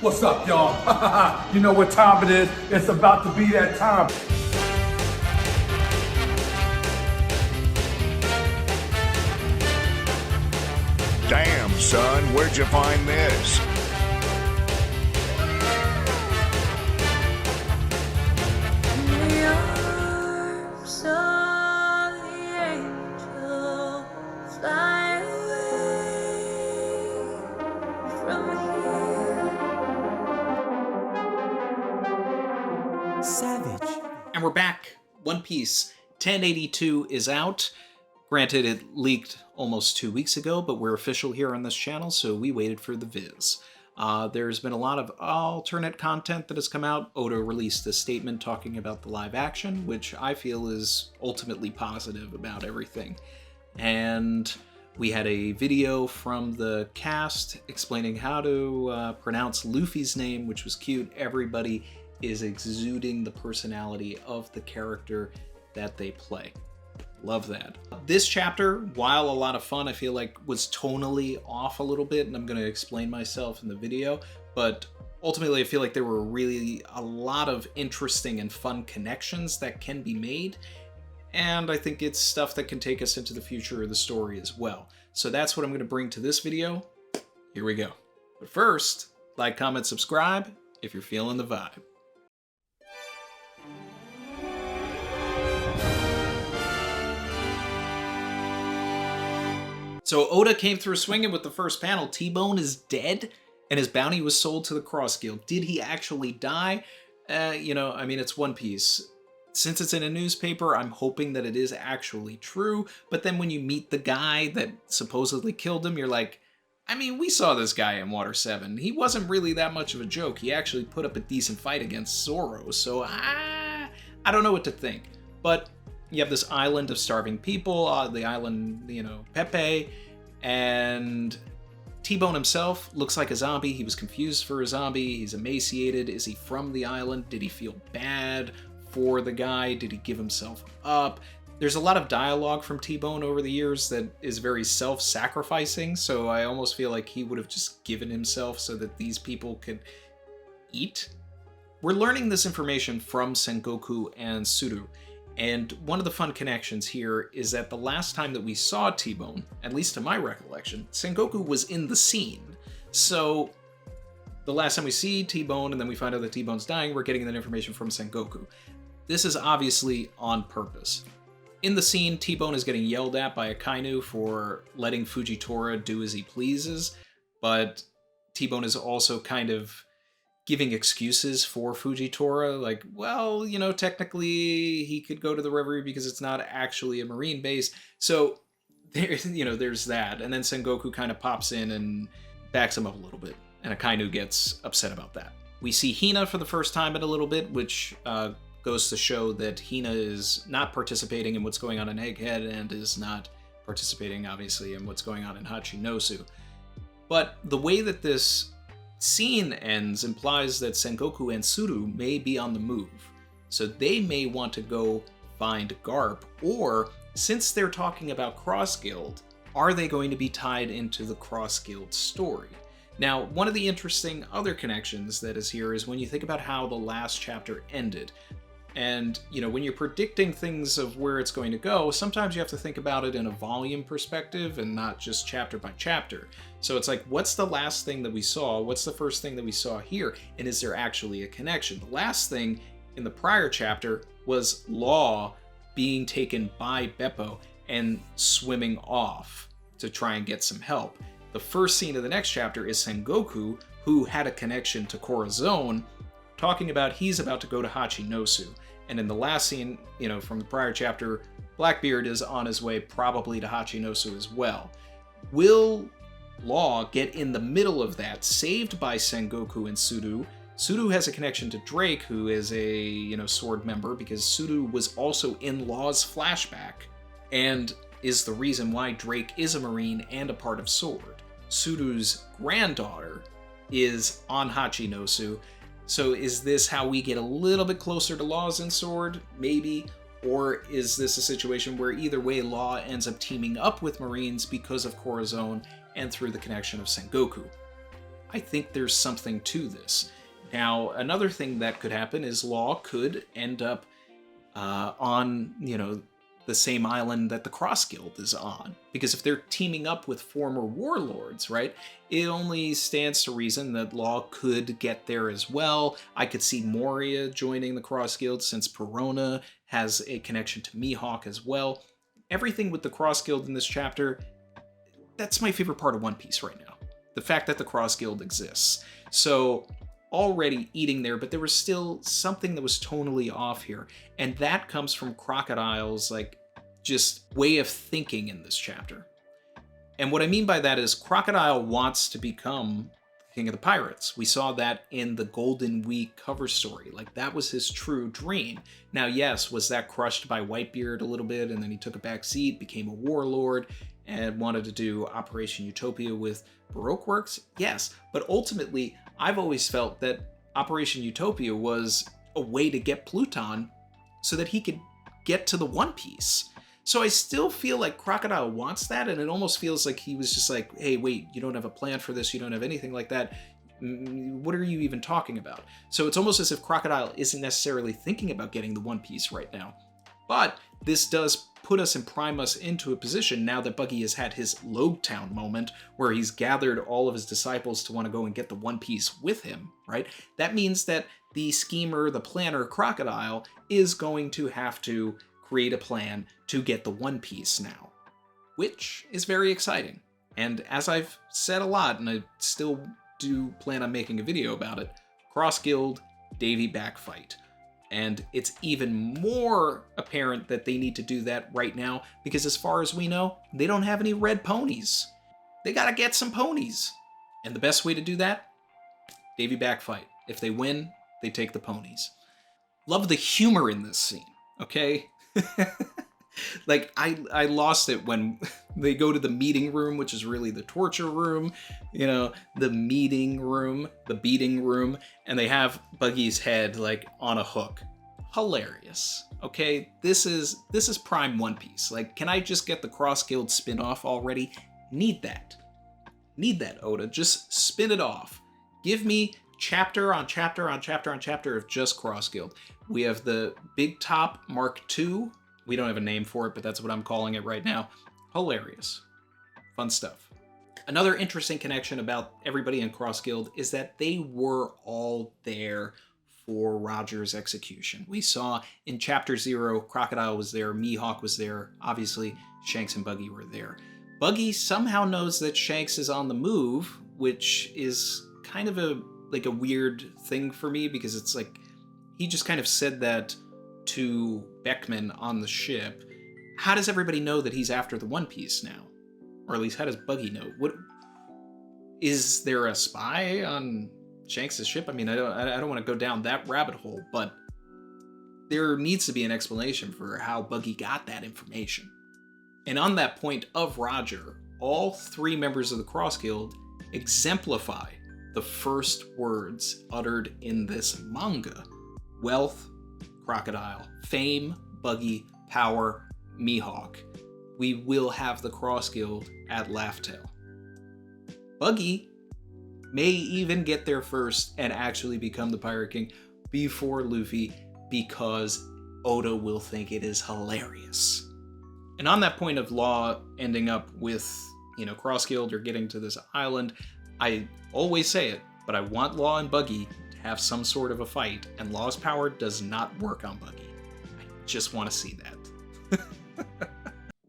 What's up, y'all? You know what time it is? It's about to be that time. Damn, son, where'd you find this? Savage. And we're back. One Piece 1082 is out. Granted, it leaked almost 2 weeks ago, but we're official here on this channel, so we waited for the viz. There's been a lot of alternate content that has come out. Oda released a statement talking about the live action, which I feel is ultimately positive about everything. And we had a video from the cast explaining how to pronounce Luffy's name, which was cute. Everybody is exuding the personality of the character that they play. Love that. This chapter, while a lot of fun, I feel like was tonally off a little bit, and I'm going to explain myself in the video, but ultimately I feel like there were really a lot of interesting and fun connections that can be made, and I think it's stuff that can take us into the future of the story as well. So that's what I'm going to bring to this video. Here we go. But first, like, comment, subscribe if you're feeling the vibe. So Oda came through swinging with the first panel. TBone is dead, and his bounty was sold to the Cross Guild. Did he actually die? You know, I mean, it's One Piece. Since it's in a newspaper, I'm hoping that it is actually true. But then when you meet the guy that supposedly killed him, you're like, I mean, we saw this guy in Water 7. He wasn't really that much of a joke. He actually put up a decent fight against Zoro. So I don't know what to think. But you have this island of starving people, the island, you know, Pepe, and TBone himself looks like a zombie. He was confused for a zombie. He's emaciated. Is he from the island? Did he feel bad for the guy? Did he give himself up? There's a lot of dialogue from TBone over the years that is very self-sacrificing, so I almost feel like he would have just given himself so that these people could eat. We're learning this information from Sengoku and Suru. And one of the fun connections here is that the last time that we saw TBone, at least to my recollection, Sengoku was in the scene. So the last time we see TBone and then we find out that TBone's dying, we're getting that information from Sengoku. This is obviously on purpose. In the scene, TBone is getting yelled at by Akainu for letting Fujitora do as he pleases, but TBone is also kind of giving excuses for Fujitora, like, well, you know, technically he could go to the river because it's not actually a marine base. So, there's that. And then Sengoku kind of pops in and backs him up a little bit, and Akainu gets upset about that. We see Hina for the first time in a little bit, which goes to show that Hina is not participating in what's going on in Egghead and is not participating, obviously, in what's going on in Hachinosu. But the way that this scene ends implies that Sengoku and Suru may be on the move. So they may want to go find Garp, or since they're talking about Cross Guild, are they going to be tied into the Cross Guild story? Now, one of the interesting other connections that is here is when you think about how the last chapter ended. And, you know, when you're predicting things of where it's going to go, sometimes you have to think about it in a volume perspective and not just chapter by chapter. So it's like, what's the last thing that we saw? What's the first thing that we saw here? And is there actually a connection? The last thing in the prior chapter was Law being taken by Beppo and swimming off to try and get some help. The first scene of the next chapter is Sengoku, who had a connection to Corazon, talking about he's about to go to Hachinosu. And in the last scene, you know, from the prior chapter, Blackbeard is on his way probably to Hachinosu as well. Will Law get in the middle of that, saved by Sengoku and Suru? Suru has a connection to Drake, who is a, you know, sword member, because Suru was also in Law's flashback, and is the reason why Drake is a Marine and a part of Sword. Suru's granddaughter is on Hachinosu. So is this how we get a little bit closer to Law's and Sword? Maybe. Or is this a situation where either way Law ends up teaming up with Marines because of Corazon and through the connection of Sengoku? I think there's something to this. Now, another thing that could happen is Law could end up on, the same island that the Cross Guild is on. Because if they're teaming up with former warlords, right, it only stands to reason that Law could get there as well. I could see Moria joining the Cross Guild since Perona has a connection to Mihawk as well. Everything with the Cross Guild in this chapter, that's my favorite part of One Piece right now. The fact that the Cross Guild exists. So already eating there, but there was still something that was tonally off here. And that comes from Crocodile's, just way of thinking in this chapter. And what I mean by that is Crocodile wants to become King of the Pirates. We saw that in the Golden Week cover story. That was his true dream. Now, yes, was that crushed by Whitebeard a little bit, and then he took a back seat, became a warlord, and wanted to do Operation Utopia with Baroque Works? Yes, but ultimately, I've always felt that Operation Utopia was a way to get Pluton so that he could get to the One Piece. So I still feel like Crocodile wants that, and it almost feels like he was just like, hey, wait, you don't have a plan for this, you don't have anything like that. What are you even talking about? So it's almost as if Crocodile isn't necessarily thinking about getting the One Piece right now. But this does put us and prime us into a position now that Buggy has had his Logtown moment where he's gathered all of his disciples to want to go and get the One Piece with him, right? That means that the schemer, the planner, Crocodile, is going to have to create a plan to get the One Piece now, which is very exciting. And as I've said a lot, and I still do plan on making a video about it, Cross Guild, Davy back fight. And it's even more apparent that they need to do that right now because as far as we know, they don't have any red ponies. They gotta get some ponies. And the best way to do that? Davy back fight. If they win, they take the ponies. Love the humor in this scene, okay? I lost it when they go to the meeting room, which is really the torture room, the meeting room, the beating room, and they have Buggy's head on a hook. Hilarious. Okay, this is prime One Piece. Can I just get the Cross Guild spin-off already? Need that, Oda. Just spin it off. Give me chapter on chapter on chapter on chapter of just Cross Guild. We have the Big Top Mark II. We don't have a name for it, but that's what I'm calling it right now. Hilarious. Fun stuff. Another interesting connection about everybody in Cross Guild is that they were all there for Roger's execution. We saw in Chapter 0, Crocodile was there, Mihawk was there, obviously Shanks and Buggy were there. Buggy somehow knows that Shanks is on the move, which is kind of a weird thing for me because it's he just kind of said that to Beckman on the ship. How does everybody know that he's after the One Piece now? Or at least how does Buggy know? What is there a spy on Shanks' ship? I mean, I don't want to go down that rabbit hole, but there needs to be an explanation for how Buggy got that information. And on that point of Roger, all three members of the Cross Guild exemplify the first words uttered in this manga. Wealth, Crocodile. Fame, Buggy. Power, Mihawk. We will have the Cross Guild at Laugh Tale. Buggy may even get there first and actually become the Pirate King before Luffy because Oda will think it is hilarious. And on that point of Law ending up with, Cross Guild or getting to this island, I always say it, but I want Law and Buggy to have some sort of a fight, and Law's power does not work on Buggy. I just want to see that.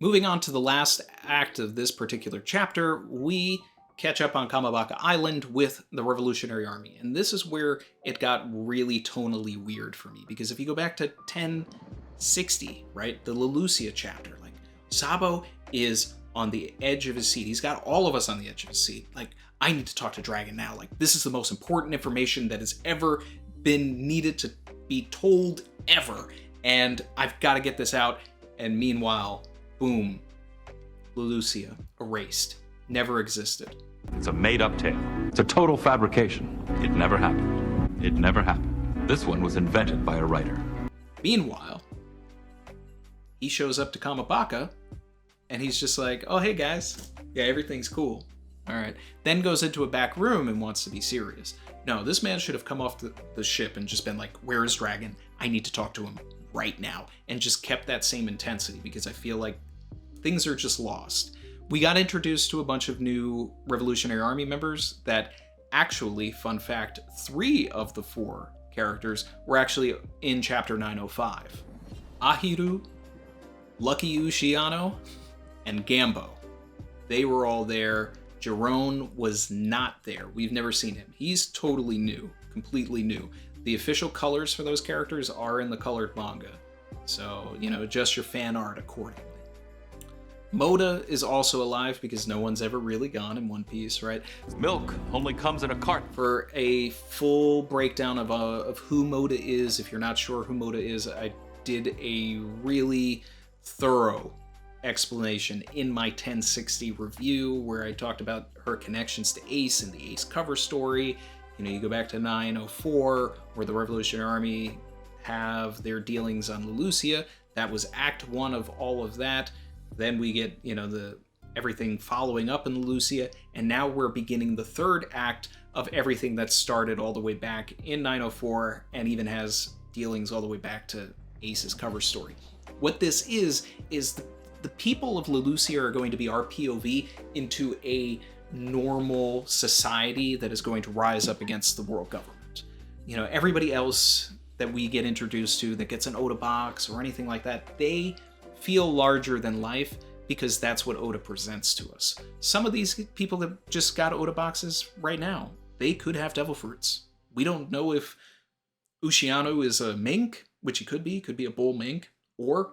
Moving on to the last act of this particular chapter, we catch up on Kamabaka Island with the Revolutionary Army. And this is where it got really tonally weird for me, because if you go back to 1060, right, the Lucia chapter, Sabo is on the edge of his seat. He's got all of us on the edge of his seat. I need to talk to Dragon now. This is the most important information that has ever been needed to be told ever. And I've got to get this out. And meanwhile, boom, Lucia erased. Never existed. It's a made-up tale. It's a total fabrication. It never happened. It never happened. This one was invented by a writer. Meanwhile, he shows up to Kamabaka, and he's just like, oh, hey, guys. Yeah, everything's cool. All right. Then goes into a back room and wants to be serious. No, this man should have come off the ship and just been like, where is Dragon? I need to talk to him right now. And just kept that same intensity, because I feel like things are just lost. We got introduced to a bunch of new Revolutionary Army members that actually, fun fact, 3 of the 4 characters were actually in chapter 905. Ahiru, Lucky Ushiano, and Gambo. They were all there. Jerome was not there. We've never seen him. He's totally new, completely new. The official colors for those characters are in the colored manga. So, adjust your fan art accordingly. Moda is also alive because no one's ever really gone in One Piece, right? Milk only comes in a cart. For a full breakdown of who Moda is, if you're not sure who Moda is, I did a really thorough explanation in my 1060 review where I talked about her connections to Ace and the Ace cover story. You go back to 904 where the Revolutionary Army have their dealings on Lucia. That was Act 1 of all of that. Then we get, the everything following up in Lucia, and now we're beginning the 3rd act of everything that started all the way back in 904 and even has dealings all the way back to Ace's cover story. What this is the people of Lucia are going to be our POV into a normal society that is going to rise up against the world government. Everybody else that we get introduced to that gets an Oda box or anything like that, they feel larger than life because that's what Oda presents to us. Some of these people that just got Oda boxes right now, they could have devil fruits. We don't know if Ushiano is a mink, which he could be a bull mink, or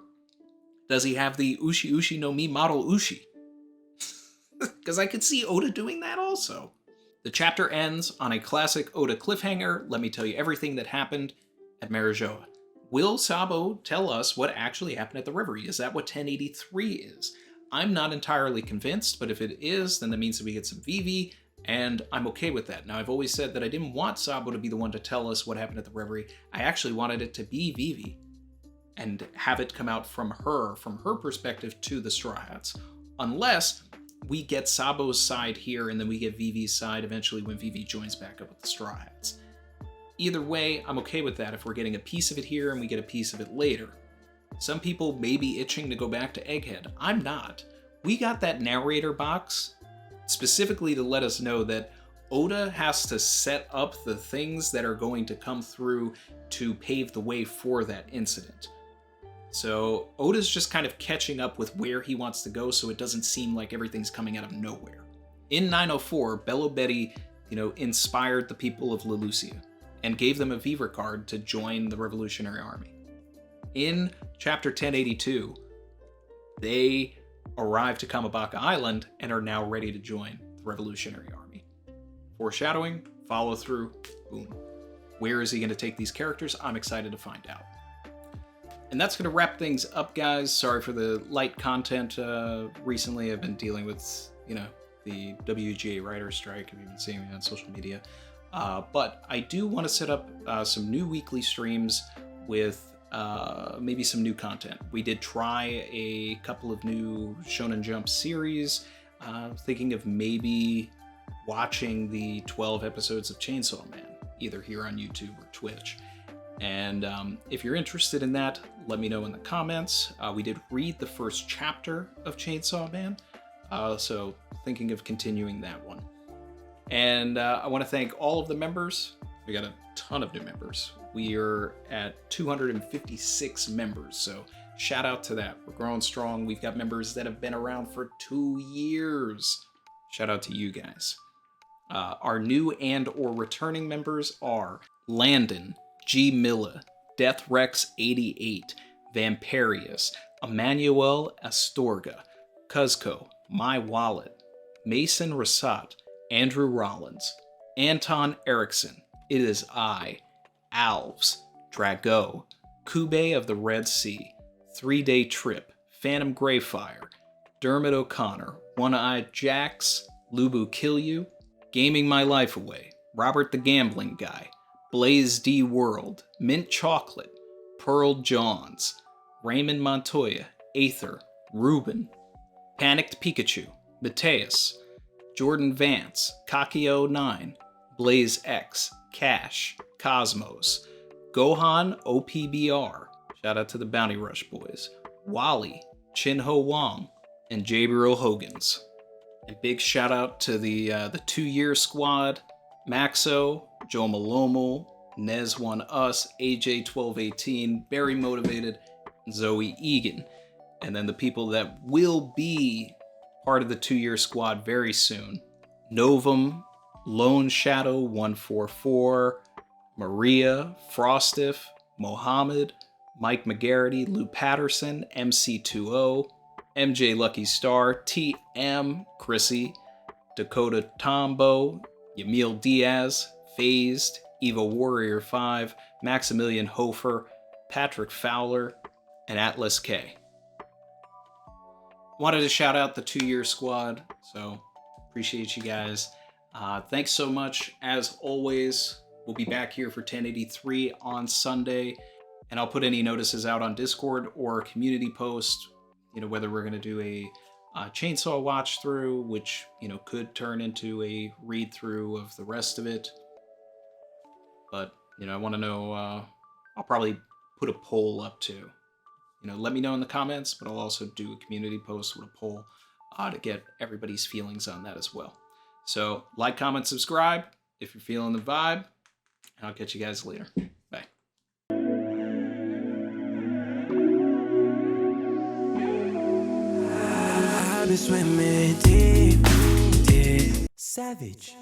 does he have the Ushi Ushi no Mi model Ushi? Because I could see Oda doing that also. The chapter ends on a classic Oda cliffhanger. Let me tell you everything that happened at Marijoa. Will Sabo tell us what actually happened at the Reverie? Is that what 1083 is? I'm not entirely convinced, but if it is, then that means that we get some Vivi, and I'm okay with that. Now, I've always said that I didn't want Sabo to be the one to tell us what happened at the Reverie. I actually wanted it to be Vivi, and have it come out from her perspective to the Straw Hats. Unless we get Sabo's side here, and then we get Vivi's side eventually when Vivi joins back up with the Straw Hats. Either way, I'm okay with that if we're getting a piece of it here and we get a piece of it later. Some people may be itching to go back to Egghead. I'm not. We got that narrator box specifically to let us know that Oda has to set up the things that are going to come through to pave the way for that incident. So Oda's just kind of catching up with where he wants to go so it doesn't seem like everything's coming out of nowhere. In 904, Bello Betty, inspired the people of Lucia and gave them a Viva card to join the Revolutionary Army. In chapter 1082, they arrived to Kamabaka Island and are now ready to join the Revolutionary Army. Foreshadowing, follow through, boom. Where is he going to take these characters? I'm excited to find out. And that's going to wrap things up, guys. Sorry for the light content. Recently, I've been dealing with, the WGA writer's strike. If you've been seeing me on social media. But I do want to set up some new weekly streams with maybe some new content. We did try a couple of new Shonen Jump series. Thinking of maybe watching the 12 episodes of Chainsaw Man, either here on YouTube or Twitch. And if you're interested in that, let me know in the comments. We did read the first chapter of Chainsaw Man, so thinking of continuing that one. And I want to thank all of the members. We got a ton of new members. We are at 256 members, so shout out to that. We're growing strong. We've got members that have been around for 2 years. Shout out to you guys. Our new and or returning members are Landon, G. Milla, DeathRex88, Vampirius, Emmanuel Astorga, Cuzco, My Wallet, Mason Rasat, Andrew Rollins, Anton Erickson, It Is I, Alves, Drago, Kube of the Red Sea, 3 Day Trip, Phantom Greyfire, Dermot O'Connor, One-Eyed Jax, Lubu Kill You, Gaming My Life Away, Robert the Gambling Guy, Blaze D World, Mint Chocolate, Pearl Johns, Raymond Montoya, Aether, Ruben, Panicked Pikachu, Mateus, Jordan Vance, Kaki09, Blaze X, Cash, Cosmos, Gohan OPBR, shout out to the Bounty Rush boys, Wally, Chin-Ho Wong, and Jabril Hogans. And big shout out to the 2-year squad, Maxo, Joe Malomo, Nez One Us, AJ1218, Very Motivated, and Zoe Egan. And then the people that will be part of the 2-year squad very soon, Novum, Lone Shadow 144, Maria, Frostiff, Mohammed, Mike McGarity, Lou Patterson, MC20, MJ Lucky Star, TM, Chrissy, Dakota Tombo, Yamil Diaz, Phased, Eva Warrior 5, Maximilian Hofer, Patrick Fowler, and Atlas K. Wanted to shout out the 2-year squad, so appreciate you guys. Thanks so much. As always, we'll be back here for 1083 on Sunday, and I'll put any notices out on Discord or community post, whether we're going to do a chainsaw watch through, which, could turn into a read through of the rest of it. But, I want to know, I'll probably put a poll up too. Let me know in the comments, but I'll also do a community post with a poll to get everybody's feelings on that as well. So like, comment, subscribe if you're feeling the vibe, and I'll catch you guys later. Bye. I've been swimming deep, deep. Savage.